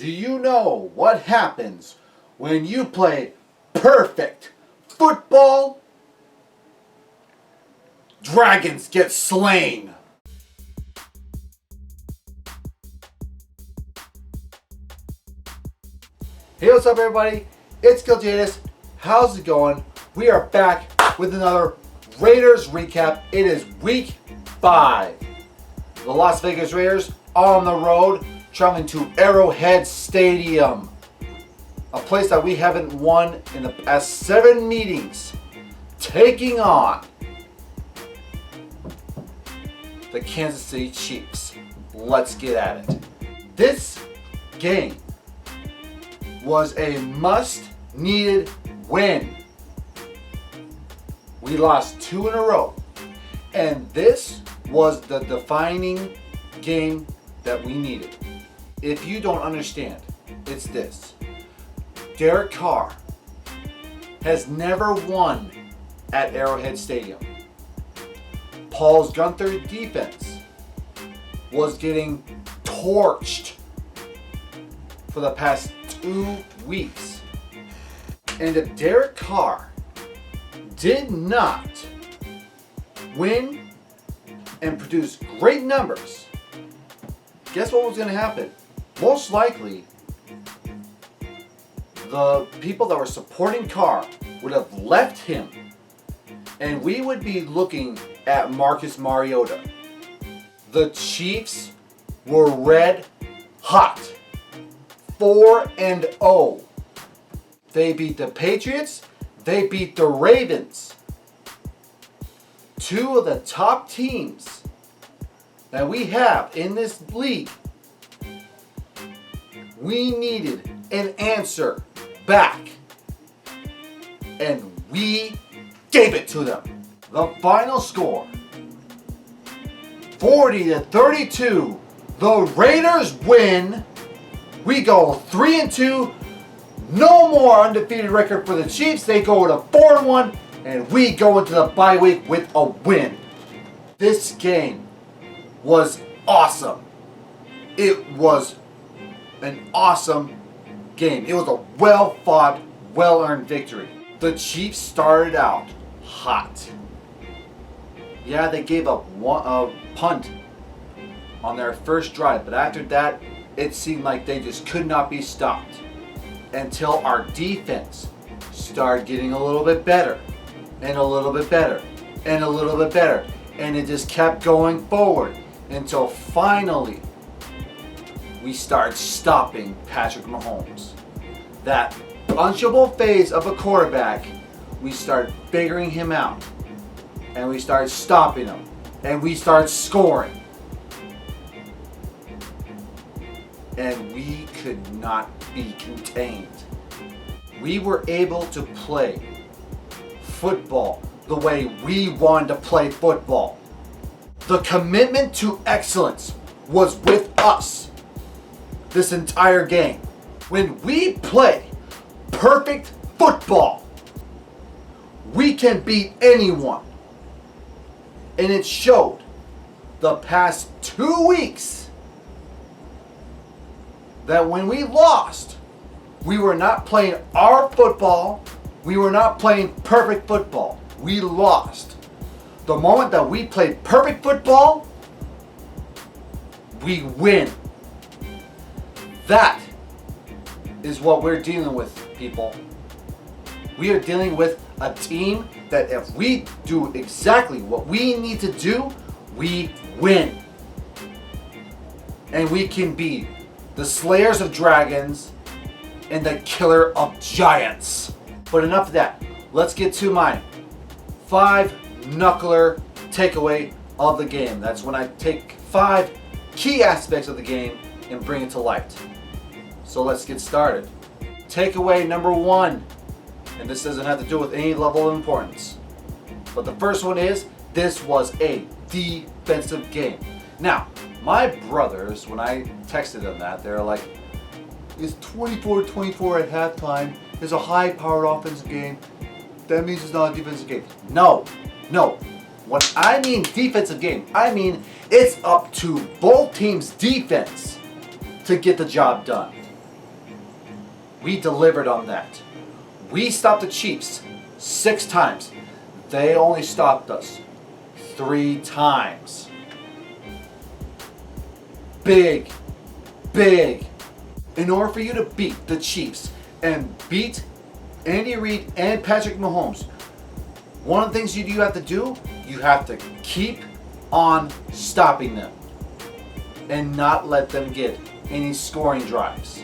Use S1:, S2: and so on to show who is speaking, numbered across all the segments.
S1: Do you know what happens when you play perfect football? Dragons get slain. Hey, what's up everybody? It's Kiljaedas. How's it going? We are back with another Raiders recap. It is week 5. The Las Vegas Raiders are on the road, traveling to Arrowhead Stadium, a place that we haven't won in the past 7 meetings, taking on the Kansas City Chiefs. Let's get at it. This game was a must-needed win. We lost 2 in a row, and this was the defining game that we needed. If you don't understand, it's this. Derek Carr has never won at Arrowhead Stadium. Paul's Gunther defense was getting torched for the past 2 weeks. And if Derek Carr did not win and produce great numbers, guess what was going to happen? Most likely, the people that were supporting Carr would have left him, and we would be looking at Marcus Mariota. The Chiefs were red hot, 4-0. They beat the Patriots. They beat the Ravens. 2 of the top teams that we have in this league. We needed an answer back, and we gave it to them. The final score, 40-32. The Raiders win. We go 3-2. No more undefeated record for the Chiefs. They go to 4-1, and we go into the bye week with a win. This game was awesome. It was an awesome game. It was a well-fought, well-earned victory. The Chiefs started out hot. Yeah, they gave up a punt on their first drive, but after that, it seemed like they just could not be stopped until our defense started getting a little bit better, and a little bit better, and a little bit better, and it just kept going forward until finally we started stopping Patrick Mahomes. That punchable phase of a quarterback, we started figuring him out, and we started stopping him, and we started scoring. And we could not be contained. We were able to play football the way we wanted to play football. The commitment to excellence was with us this entire game. When we play perfect football, we can beat anyone. And it showed the past 2 weeks that when we lost, we were not playing our football. We were not playing perfect football. We lost. The moment that we played perfect football, we win. That is what we're dealing with, people. We are dealing with a team that if we do exactly what we need to do, we win. And we can be the slayers of dragons and the killer of giants. But enough of that. Let's get to my 5-knuckler takeaway of the game. That's when I take 5 key aspects of the game and bring it to light. So let's get started. Takeaway number 1, and this doesn't have to do with any level of importance, but the first one is, this was a defensive game. Now, my brothers, when I texted them that, they're like, it's 24-24 at halftime. It's a high-powered offensive game. That means it's not a defensive game. No. When I mean defensive game, I mean it's up to both teams' defense to get the job done. We delivered on that. We stopped the Chiefs 6 times. They only stopped us 3 times. Big, big. In order for you to beat the Chiefs and beat Andy Reid and Patrick Mahomes, one of the things you have to do, you have to keep on stopping them and not let them get any scoring drives.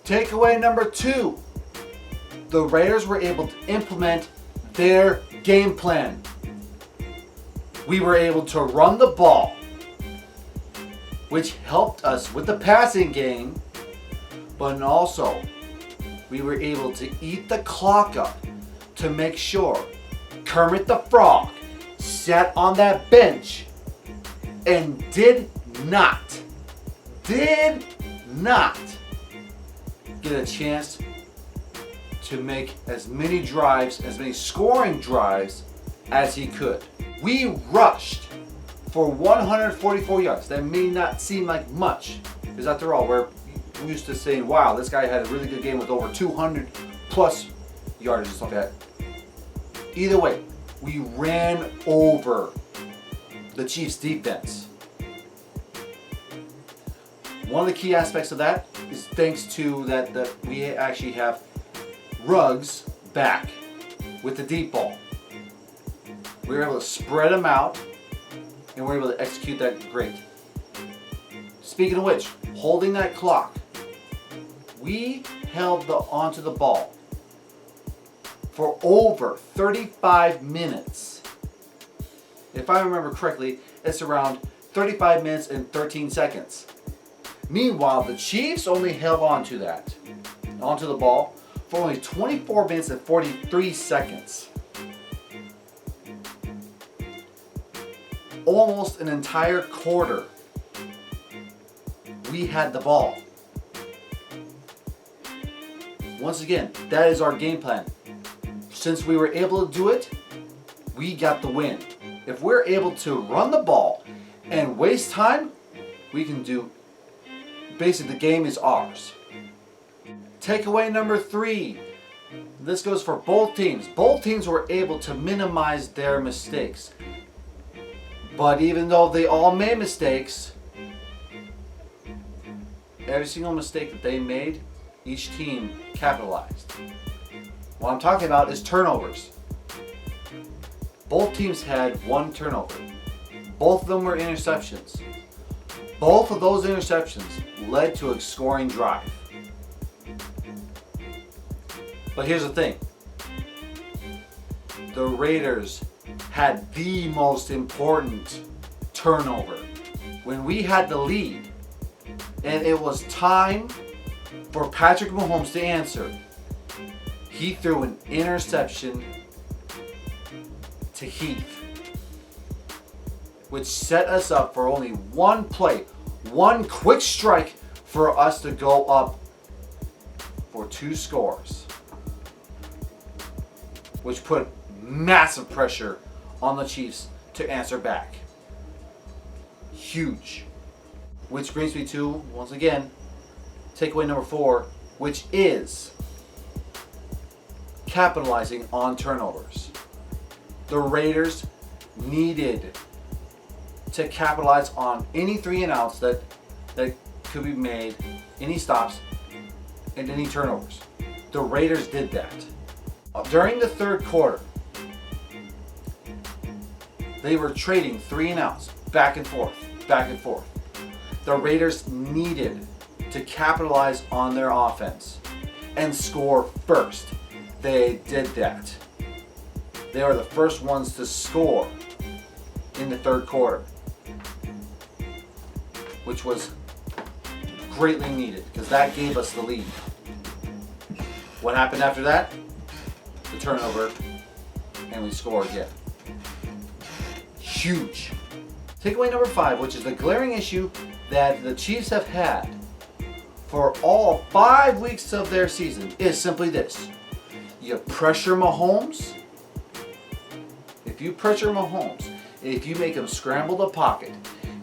S1: Takeaway number 2. The Raiders were able to implement their game plan. We were able to run the ball, which helped us with the passing game, but also we were able to eat the clock up to make sure Kermit the Frog sat on that bench and did not get a chance to make as many drives, as many scoring drives as he could. We rushed for 144 yards. That may not seem like much, because after all, we're used to saying, wow, this guy had a really good game with over 200 plus yards and stuff like that. Either way, we ran over the Chiefs' defense. One of the key aspects of that is thanks to that we actually have Ruggs back with the deep ball. We were able to spread them out, and we were able to execute that great. Speaking of which, holding that clock, we held onto the ball for over 35 minutes. If I remember correctly, it's around 35 minutes and 13 seconds. Meanwhile, the Chiefs only held onto the ball for only 24 minutes and 43 seconds. Almost an entire quarter, we had the ball. Once again, that is our game plan. Since we were able to do it, we got the win. If we're able to run the ball and waste time, we can do, basically the game is ours. Takeaway number 3. This goes for both teams. Both teams were able to minimize their mistakes. But even though they all made mistakes, every single mistake that they made, each team capitalized. What I'm talking about is turnovers. Both teams had 1 turnover. Both of them were interceptions. Both of those interceptions led to a scoring drive. But here's the thing. The Raiders had the most important turnover. When we had the lead and it was time for Patrick Mahomes to answer, he threw an interception to Heath, which set us up for only one play, one quick strike for us to go up for 2 scores, which put massive pressure on the Chiefs to answer back. Huge. Which brings me to, once again, takeaway number 4, which is capitalizing on turnovers. The Raiders needed to capitalize on any 3 and outs that could be made, any stops, and any turnovers. The Raiders did that. During the 3rd quarter, they were trading 3 and outs, back and forth, back and forth. The Raiders needed to capitalize on their offense and score first. They did that. They were the first ones to score in the 3rd quarter, which was greatly needed because that gave us the lead. What happened after that? The turnover, and we score again. Huge. Takeaway number 5, which is the glaring issue that the Chiefs have had for all 5 weeks of their season, is simply this. You pressure Mahomes. If you pressure Mahomes, if you make him scramble the pocket,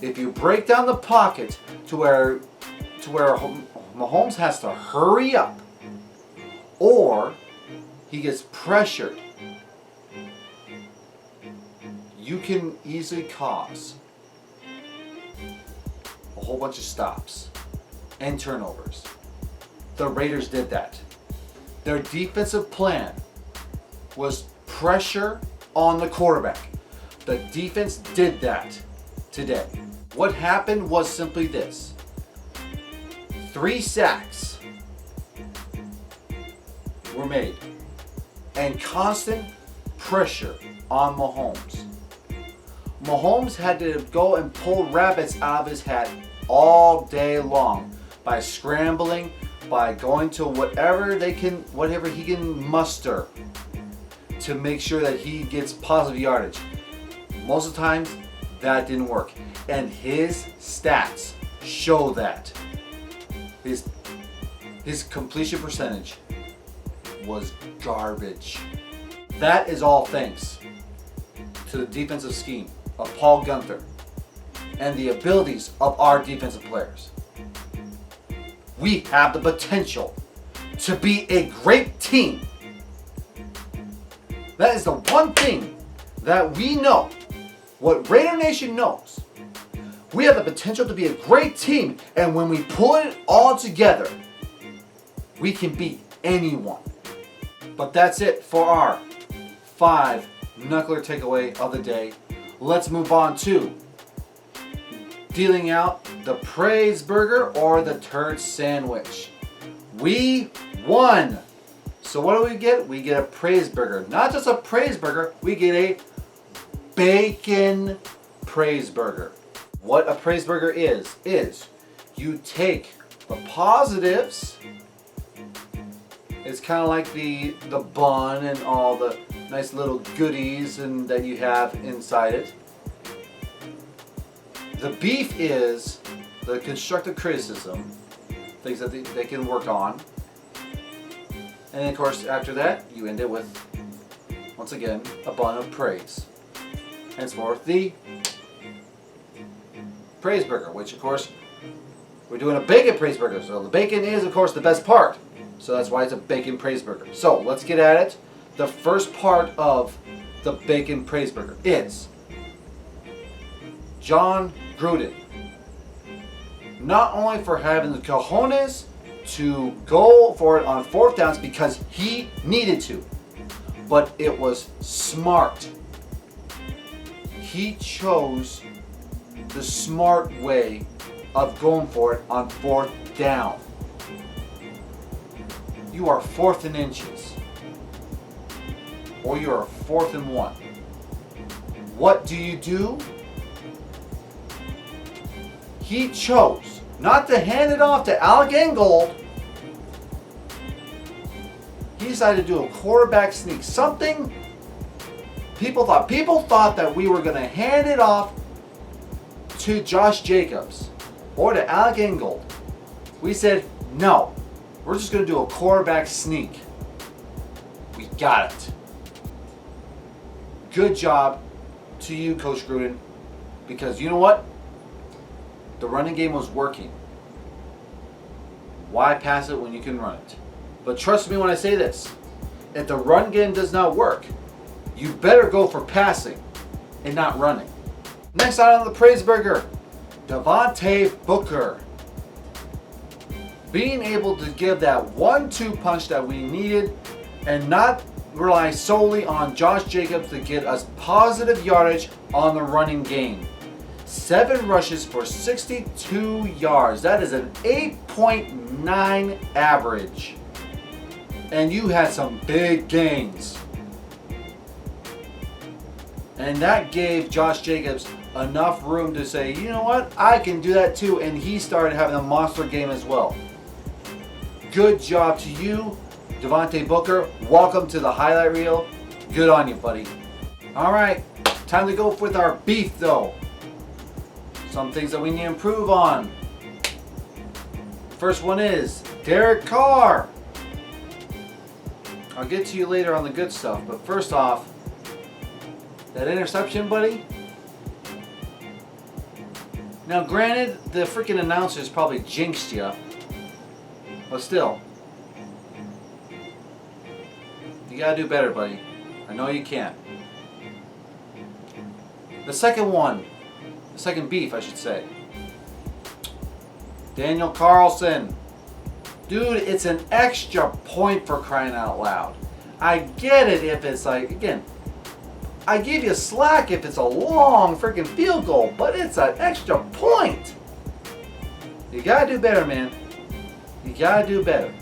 S1: if you break down the pocket to where Mahomes has to hurry up or he gets pressured, you can easily cause a whole bunch of stops and turnovers. The Raiders did that. Their defensive plan was pressure on the quarterback. The defense did that today. What happened was simply this: 3 sacks were made and constant pressure on Mahomes. Mahomes had to go and pull rabbits out of his hat all day long by scrambling, by going to whatever he can muster to make sure that he gets positive yardage. Most of the times that didn't work, and his stats show that. His completion percentage was garbage. That is all thanks to the defensive scheme of Paul Guenther and the abilities of our defensive players. We have the potential to be a great team. That is the one thing that we know, what Raider Nation knows. We have the potential to be a great team, and when we pull it all together, we can beat anyone. But that's it for our 5 knuckler takeaway of the day. Let's move on to dealing out the praise burger or the turd sandwich. We won. So what do we get? We get a praise burger. Not just a praise burger, we get a bacon praise burger. What a praise burger is you take the positives. It's kind of like the bun and all the nice little goodies and that you have inside it. The beef is the constructive criticism, things that they can work on. And then of course after that you end it with, once again, a bun of praise. Henceforth the praise burger, which of course we're doing a bacon praise burger. So the bacon is of course the best part. So that's why it's a bacon praise burger. So let's get at it. The first part of the bacon praise burger is John Gruden. Not only for having the cojones to go for it on 4th downs because he needed to, but it was smart. He chose the smart way of going for it on 4th down. You are 4th and inches, or you are 4th and 1. What do? He chose not to hand it off to Alec Ingold. He decided to do a quarterback sneak. Something people thought that we were going to hand it off to Josh Jacobs or to Alec Ingold. We said, no, we're just going to do a quarterback sneak. We got it. Good job to you, Coach Gruden, because you know what? The running game was working. Why pass it when you can run it? But trust me when I say this. If the run game does not work, you better go for passing and not running. Next item on the praise burger, Devontae Booker. Being able to give that 1-2 punch that we needed and not rely solely on Josh Jacobs to get us positive yardage on the running game. 7 rushes for 62 yards. That is an 8.9 average. And you had some big gains. And that gave Josh Jacobs enough room to say, you know what, I can do that too. And he started having a monster game as well. Good job to you, Devontae Booker. Welcome to the highlight reel. Good on you, buddy. All right, time to go with our beef though. Some things that we need to improve on. First one is Derek Carr. I'll get to you later on the good stuff, but first off, that interception, buddy. Now granted, the freaking announcers probably jinxed you, but still, You gotta do better, buddy. I know you can. The second one, the second beef, I should say. Daniel Carlson. Dude, it's an extra point for crying out loud. I get it if it's like, again, I give you slack if it's a long freaking field goal, but it's an extra point. You gotta do better, man. You gotta do better.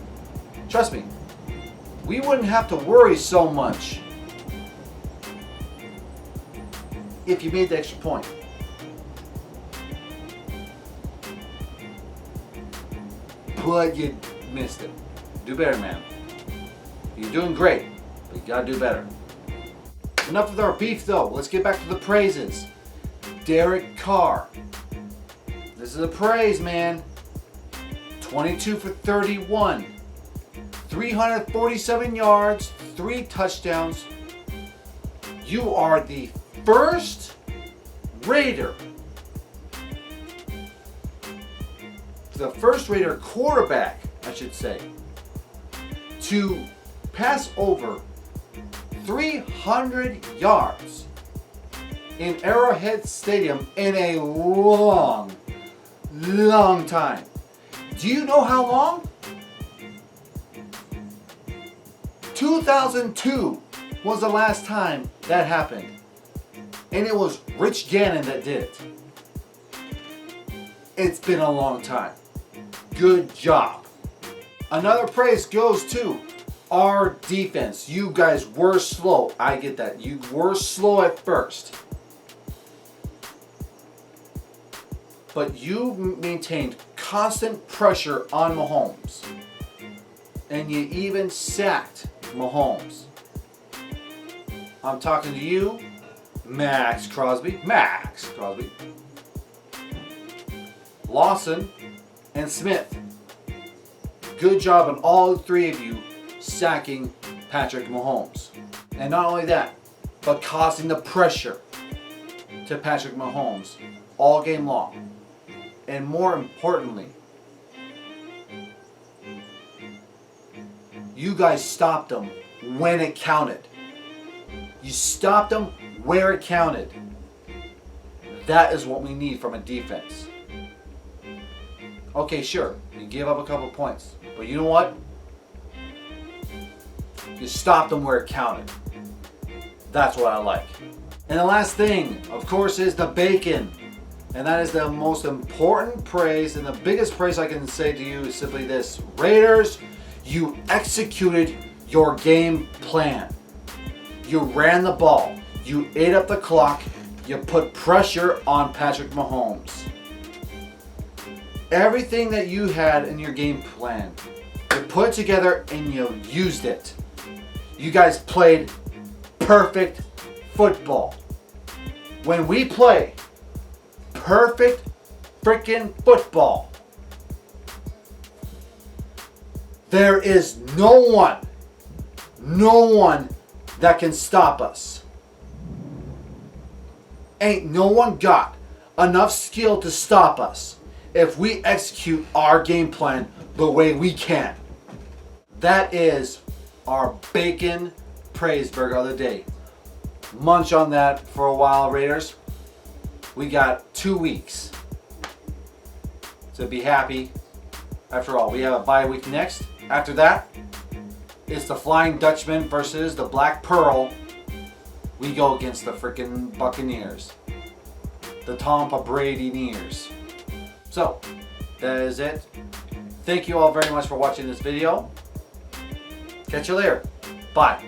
S1: Trust me, we wouldn't have to worry so much if you made the extra point. But you missed it. Do better, man. You're doing great, but you gotta do better. Enough with our beef though. Let's get back to the praises. Derek Carr. This is a praise, man. 22 for 31. 347 yards, 3 touchdowns. You are the first Raider, the first Raider quarterback, I should say, to pass over 300 yards in Arrowhead Stadium in a long time. Do you know how long? 2002 was the last time that happened. And it was Rich Gannon that did it. It's been a long time. Good job. Another praise goes to our defense. You guys were slow. I get that. You were slow at first. But you maintained constant pressure on Mahomes. And you even sacked Mahomes. I'm talking to you, Max Crosby, Lawson, and Smith. Good job on all 3 of you sacking Patrick Mahomes. And not only that, but causing the pressure to Patrick Mahomes all game long. And more importantly, you guys stopped them when it counted. You stopped them where it counted. That is what we need from a defense. Okay, sure, you give up a couple points, but you know what? You stopped them where it counted. That's what I like. And the last thing, of course, is the bacon. And that is the most important praise, and the biggest praise I can say to you is simply this. Raiders, you executed your game plan. You ran the ball. You ate up the clock. You put pressure on Patrick Mahomes. Everything that you had in your game plan, you put it together and you used it. You guys played perfect football. When we play perfect freaking football, there is no one that can stop us. Ain't no one got enough skill to stop us if we execute our game plan the way we can. That is our bacon praise burger of the day. Munch on that for a while, Raiders. We got 2 weeks to be happy. After all, we have a bye week next. After that, it's the Flying Dutchman versus the Black Pearl. We go against the freaking Buccaneers. The Tampa Brady-neers. So, that is it. Thank you all very much for watching this video. Catch you later. Bye.